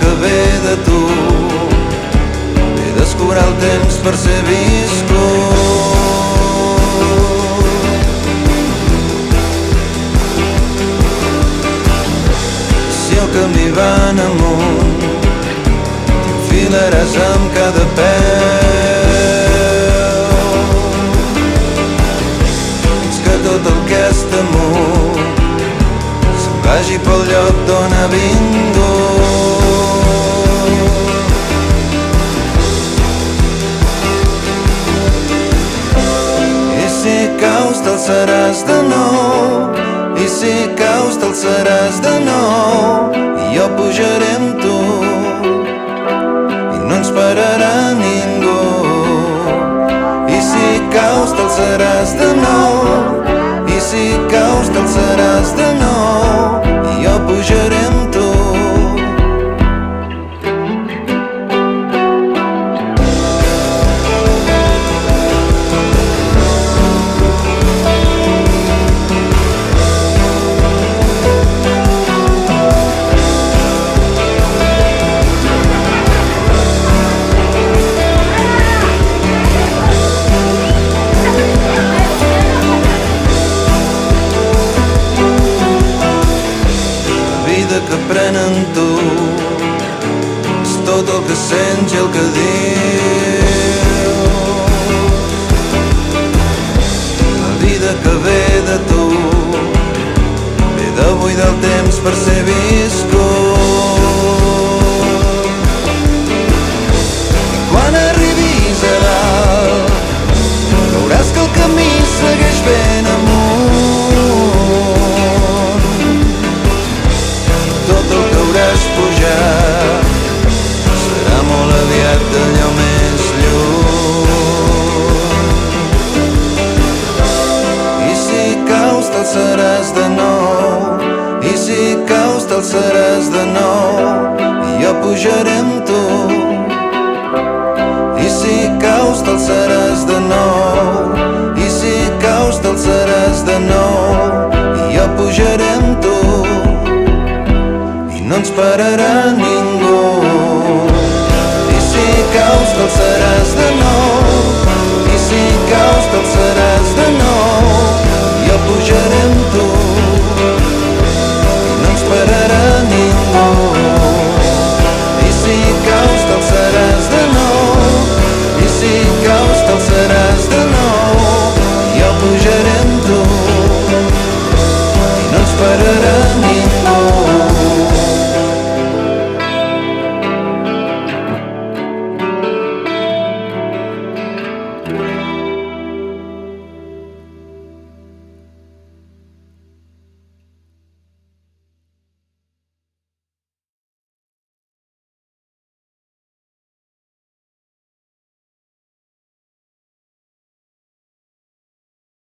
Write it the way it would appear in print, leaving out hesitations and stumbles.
que ve de tu, he d'escurar el temps per ser viscut. Si el camí va en amunt, t'enfilaràs amb cada peu, fins que tot el que és temut se'n vagi pel lloc d'on ha vingut. I si caus t'alçaràs de nou, i si caus t'alçaràs de nou, i jo pujaré amb tu i no ens pararà ningú. I si caus t'alçaràs de nou, i si caus t'alçaràs de nou, i jo pujaré amb tu. Que prenen tu és tot el que sents i el que dius. La vida que ve de tu ve de buidar el temps per ser viscut. I quan arribis a dalt veuràs que el camí segueix ben amunt. Tot el que hauràs pujat serà molt aviat d'allò més lluny. I si caus t'alçaràs de nou, i si caus t'alçaràs de nou, i jo pujaré amb tu. I si caus t'alçaràs de nou, i si caus t'alçaràs de nou, i jo pujaré amb tu. No ens pararà ni